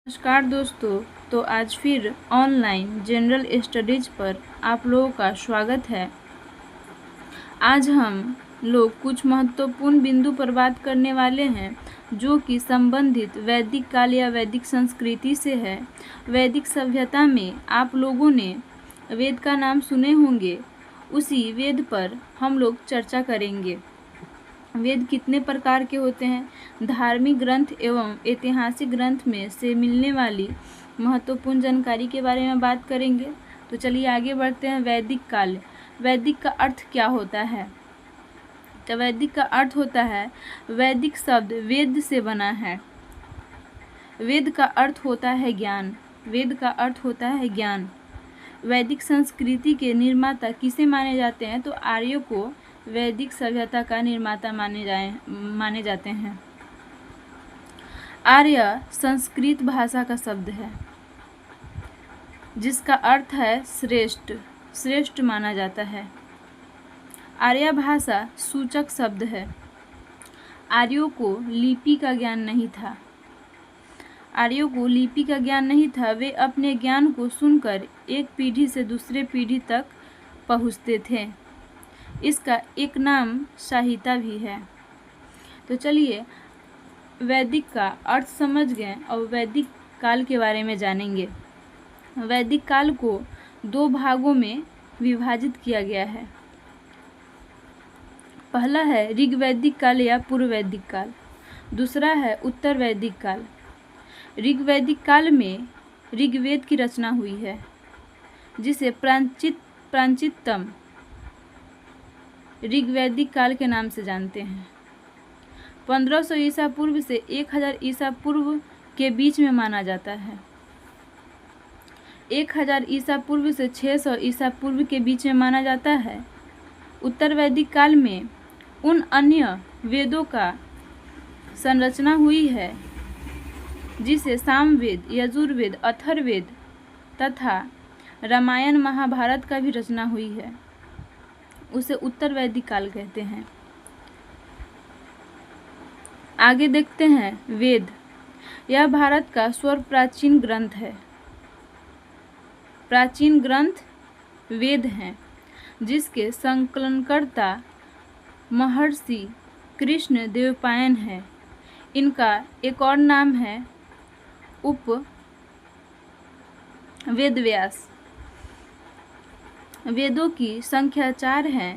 नमस्कार दोस्तों। तो आज फिर ऑनलाइन जनरल स्टडीज पर आप लोगों का स्वागत है। आज हम लोग कुछ महत्वपूर्ण बिंदु पर बात करने वाले हैं जो कि संबंधित वैदिक काल या वैदिक संस्कृति से है। वैदिक सभ्यता में आप लोगों ने वेद का नाम सुने होंगे, उसी वेद पर हम लोग चर्चा करेंगे। वेद कितने प्रकार के होते हैं, धार्मिक ग्रंथ एवं ऐतिहासिक ग्रंथ में से मिलने वाली महत्वपूर्ण जानकारी के बारे में बात करेंगे। तो चलिए आगे बढ़ते हैं। वैदिक काल, वैदिक का अर्थ क्या होता है? तो वैदिक का अर्थ होता है, वैदिक शब्द वेद से बना है। वेद का अर्थ होता है ज्ञान। वेद का अर्थ होता है ज्ञान। वैदिक संस्कृति के निर्माता किसे माने जाते हैं? तो आर्यों को वैदिक सभ्यता का निर्माता माने जाते हैं। आर्य संस्कृत भाषा का शब्द है जिसका अर्थ है श्रेष्ठ, श्रेष्ठ माना जाता है। आर्य भाषा सूचक शब्द है। आर्यों को लिपि का ज्ञान नहीं था। आर्यों को लिपि का ज्ञान नहीं था। वे अपने ज्ञान को सुनकर एक पीढ़ी से दूसरे पीढ़ी तक पहुँचते थे। इसका एक नाम साहित्य भी है। तो चलिए वैदिक का अर्थ समझ गए और वैदिक काल के बारे में जानेंगे। वैदिक काल को दो भागों में विभाजित किया गया है। पहला है ऋग्वैदिक काल या पूर्व वैदिक काल, दूसरा है उत्तर वैदिक काल। ऋग्वैदिक काल में ऋग्वेद की रचना हुई है जिसे प्राचीनतम ऋग्वैदिक काल के नाम से जानते हैं। 1500 ईसा पूर्व से 1000 ईसा पूर्व के बीच में माना जाता है। 1000 ईसा पूर्व से 600 ईसा पूर्व के बीच में माना जाता है। उत्तर वैदिक काल में उन अन्य वेदों का संरचना हुई है जिसे सामवेद, यजुर्वेद, अथर्ववेद तथा रामायण महाभारत का भी रचना हुई है, उसे उत्तर वैदिक काल कहते हैं। आगे देखते हैं वेद। यह भारत का सर्वप्राचीन ग्रंथ है। प्राचीन ग्रंथ वेद हैं जिसके संकलनकर्ता महर्षि कृष्ण द्वैपायन है। इनका एक और नाम है वेदव्यास। वेदों की संख्या 4 है,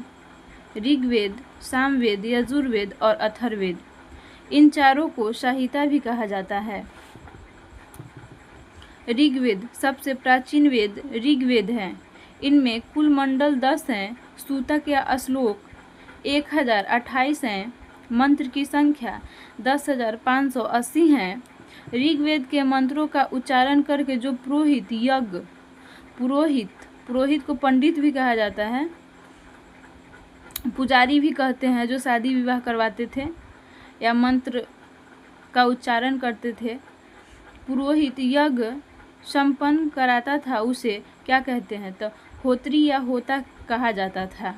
ऋग्वेद, सामवेद, यजुर्वेद और अथर्ववेद। इन चारों को साहित्य भी कहा जाता है। ऋग्वेद सबसे प्राचीन वेद ऋग्वेद है। इनमें कुल मंडल 10 हैं, सूतक या श्लोक 1028 हैं, मंत्र की संख्या 10,580 है। ऋग्वेद के मंत्रों का उच्चारण करके जो पुरोहित को पंडित भी कहा जाता है, पुजारी भी कहते हैं, जो शादी विवाह करवाते थे या मंत्र का उच्चारण करते थे, पुरोहित यज्ञ संपन्न कराता था, उसे क्या कहते हैं? तो होत्री या होता कहा जाता था।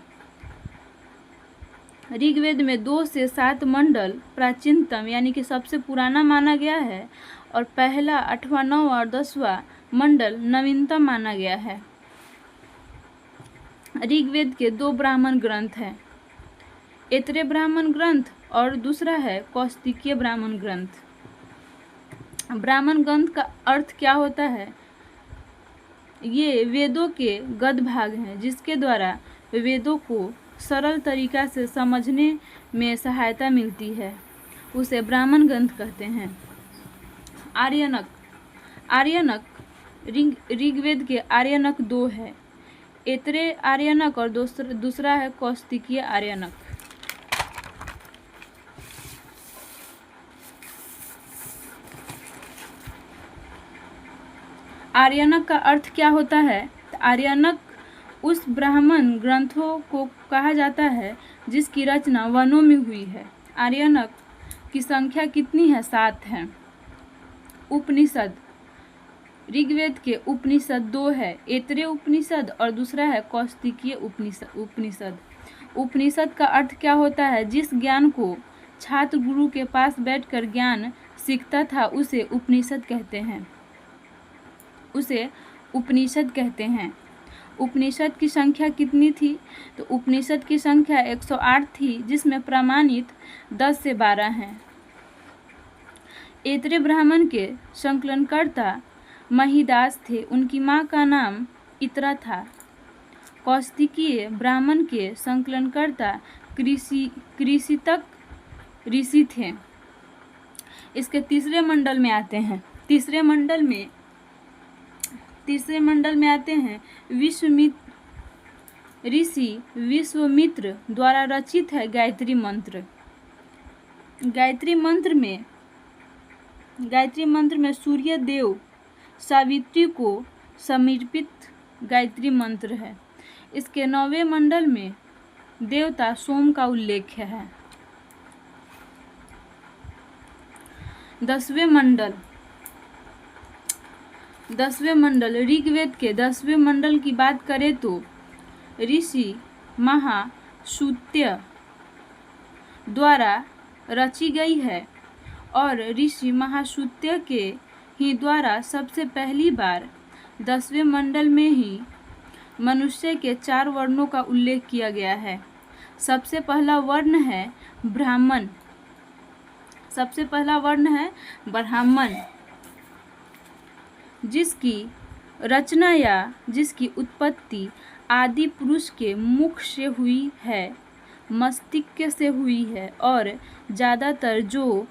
ऋग्वेद में 2 से 7 मंडल प्राचीनतम यानी कि सबसे पुराना माना गया है और पहला, 8वां, 9वां और 10वां मंडल नवीनतम माना गया है। ऋग्वेद के 2 ब्राह्मण ग्रंथ हैं, ऐतरेय ब्राह्मण ग्रंथ और दूसरा है कौस्तिकीय ब्राह्मण ग्रंथ। ब्राह्मण ग्रंथ का अर्थ क्या होता है? ये वेदों के गद्य भाग हैं जिसके द्वारा वेदों को सरल तरीका से समझने में सहायता मिलती है, उसे ब्राह्मण ग्रंथ कहते हैं। आर्यनक ऋग्वेद के आर्यनक 2 है, ऐतरेय आर्यनक और दूसरा है कौस्तिकीय आर्यनक। आर्यनक का अर्थ क्या होता है? आर्यनक उस ब्राह्मण ग्रंथों को कहा जाता है जिसकी रचना वनों में हुई है। आर्यनक की संख्या कितनी है? 7 है। उपनिषद, ऋग्वेद के उपनिषद 2 है, ऐतरेय उपनिषद और दूसरा है कौस्तिकीय उपनिषद। उपनिषद का अर्थ क्या होता है? जिस ज्ञान को छात्र गुरु के पास बैठकर ज्ञान सीखता था उसे उपनिषद कहते हैं। उसे उपनिषद कहते हैं। उपनिषद की संख्या कितनी थी? तो उपनिषद की संख्या 108 थी, जिसमें प्रमाणित 10 से 12 हैं। ऐतरेय ब्राह्मण के संकलनकर्ता महिदास थे। उनकी माँ का नाम इतरा था। कौशिकीय ब्राह्मण के संकलनकर्ता कृषितक ऋषि थे। इसके तीसरे मंडल में आते हैं। तीसरे मंडल में आते हैं ऋषि विश्वामित्र द्वारा रचित है गायत्री मंत्र। गायत्री मंत्र में सूर्य देव सावित्री को समर्पित गायत्री मंत्र है। इसके 9वें मंडल में देवता सोम का उल्लेख है। 10वें मंडल ऋग्वेद के 10वें मंडल की बात करें तो ऋषि महासूत्य द्वारा रची गई है और ऋषि महासूत्य के ही द्वारा सबसे पहली बार 10वें मंडल में ही मनुष्य के 4 वर्णों का उल्लेख किया गया है। सबसे पहला वर्ण है ब्राह्मण, जिसकी रचना या जिसकी उत्पत्ति आदि पुरुष के मुख से हुई है, मस्तिष्क से हुई है और ज़्यादातर जो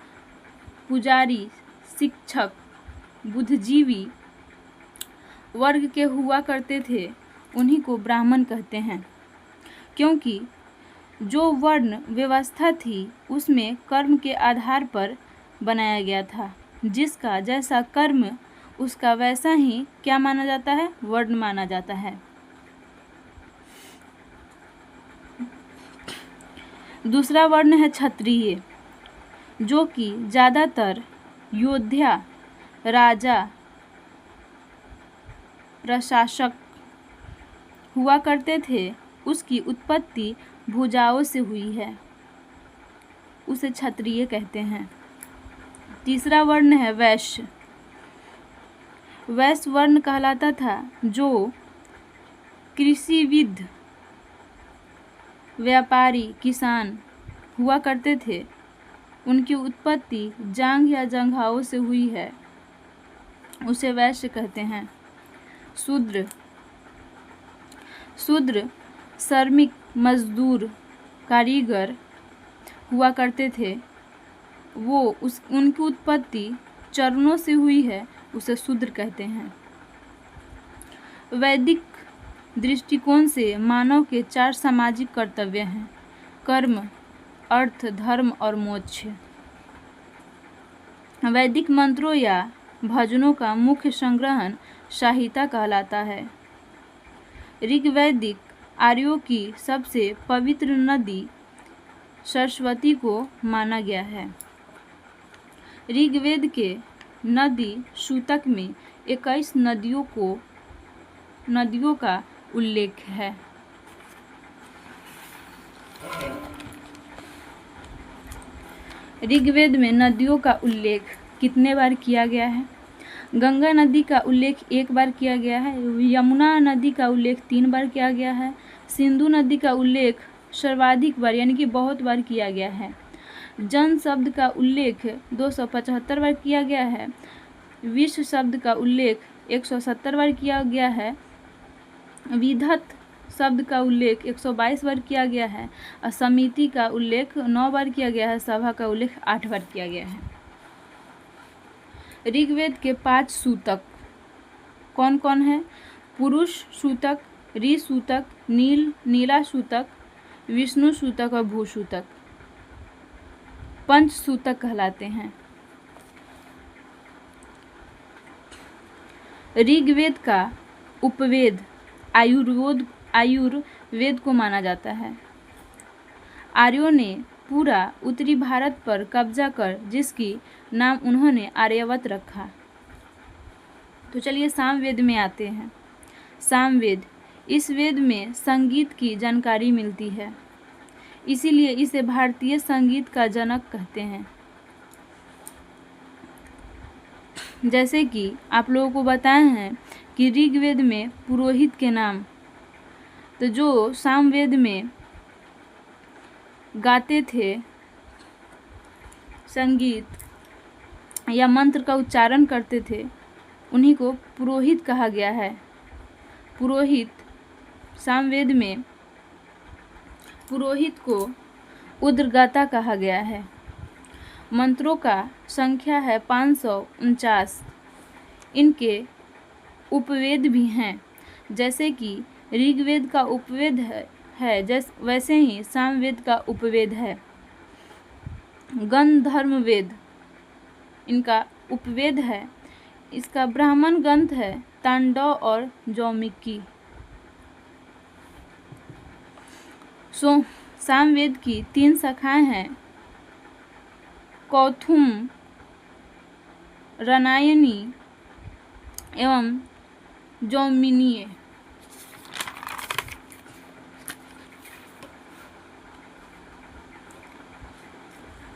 पुजारी, शिक्षक, बुद्धिजीवी वर्ग के हुआ करते थे उन्हीं को ब्राह्मण कहते हैं, क्योंकि जो वर्ण व्यवस्था थी उसमें कर्म के आधार पर बनाया गया था। जिसका जैसा कर्म उसका वैसा ही क्या माना जाता है? वर्ण माना जाता है। दूसरा वर्ण है क्षत्रिय, जो कि ज़्यादातर योद्धा, राजा, प्रशासक हुआ करते थे। उसकी उत्पत्ति भुजाओं से हुई है, उसे क्षत्रिय कहते हैं। तीसरा वर्ण है वैश्य। वैश्य वर्ण कहलाता था जो कृषिविद, व्यापारी, किसान हुआ करते थे। उनकी उत्पत्ति जांघ या जंघाओं से हुई है, उसे वैश्य कहते हैं। शूद्र श्रमिक, मजदूर, कारीगर हुआ करते थे। उनकी उत्पत्ति चरणों से हुई है, उसे शूद्र कहते हैं। वैदिक दृष्टिकोण से मानव के 4 सामाजिक कर्तव्य हैं: कर्म, अर्थ, धर्म और मोक्ष। वैदिक मंत्रों या भजनों का मुख्य संग्रहण संहिता कहलाता है। ऋग्वैदिक आर्यों की सबसे पवित्र नदी सरस्वती को माना गया है। ऋग्वेद के नदी सूतक में 21 नदियों का उल्लेख है। ऋग्वेद में नदियों का उल्लेख कितने बार किया गया है? गंगा नदी का उल्लेख 1 बार किया गया है। यमुना नदी का उल्लेख 3 बार किया गया है। सिंधु नदी का उल्लेख सर्वाधिक बार यानी कि बहुत बार किया गया है। जन शब्द का उल्लेख 275 बार किया गया है। विश्व शब्द का उल्लेख 170 बार किया गया है। विधत शब्द का उल्लेख 122 बार किया गया है। और समिति का उल्लेख 9 बार किया गया है। सभा का उल्लेख 8 बार किया गया है। ऋग्वेद के 5 सूतक कौन कौन है? पुरुष सूतक, ऋ सूतक, नीला सूतक, विष्णु सूतक और भू सूतक 5 सूतक कहलाते हैं। ऋग्वेद का उपवेद आयुर्वेद को माना जाता है। आर्यों ने पूरा उत्तरी भारत पर कब्जा कर जिसकी नाम उन्होंने आर्यावर्त रखा। तो चलिए सामवेद में आते हैं। सामवेद, इस वेद में संगीत की जानकारी मिलती है, इसीलिए इसे भारतीय संगीत का जनक कहते हैं। जैसे कि आप लोगों को बताए हैं कि ऋग्वेद में पुरोहित के नाम, तो जो सामवेद में गाते थे संगीत या मंत्र का उच्चारण करते थे, उन्हीं को पुरोहित कहा गया है। पुरोहित, सामवेद में पुरोहित को उद्गाता कहा गया है। मंत्रों का संख्या है 549। इनके उपवेद भी हैं, जैसे कि ऋग्वेद का उपवेद है वैसे ही सामवेद का उपवेद है। गंधर्ववेद इनका उपवेद है। इसका ब्राह्मण ग्रंथ है तांडव और जौमिकी। सामवेद की 3 शाखाएं हैं, कौथुम, रनायनी एवं जौमिनीय।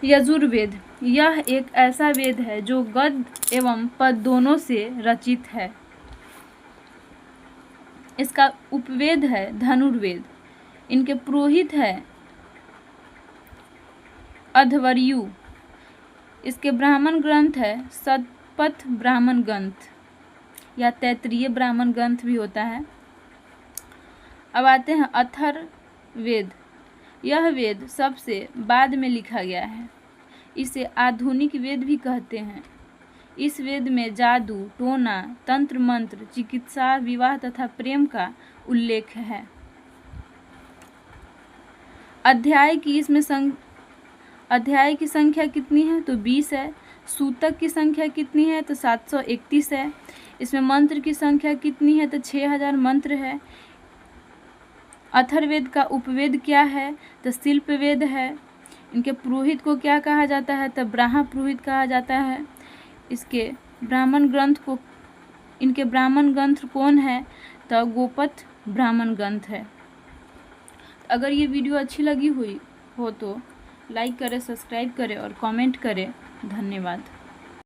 यजुर्वेद, यह एक ऐसा वेद है जो गद्य एवं पद दोनों से रचित है। इसका उपवेद है धनुर्वेद। इनके पुरोहित है अध्वर्यु। इसके ब्राह्मण ग्रंथ है शतपथ ब्राह्मण ग्रंथ या तैत्तिरीय ब्राह्मण ग्रंथ भी होता है। अब आते हैं अथर्ववेद। यह वेद सबसे बाद में लिखा गया है। इसे आधुनिक वेद भी कहते हैं। इस वेद में जादू, टोना, तंत्र मंत्र, चिकित्सा, विवाह तथा प्रेम का उल्लेख है। अध्याय की संख्या कितनी है तो 20 है। सूतक की संख्या कितनी है तो 731 है। इसमें मंत्र की संख्या कितनी है तो 6000 मंत्र है। अथर्ववेद का उपवेद क्या है तो शिल्पवेद है। इनके पुरोहित को क्या कहा जाता है तो ब्राह्मण पुरोहित कहा जाता है। इनके ब्राह्मण ग्रंथ कौन है तो गोपथ ब्राह्मण ग्रंथ है। अगर ये वीडियो अच्छी लगी हुई हो तो लाइक करें, सब्सक्राइब करें और कमेंट करें। धन्यवाद।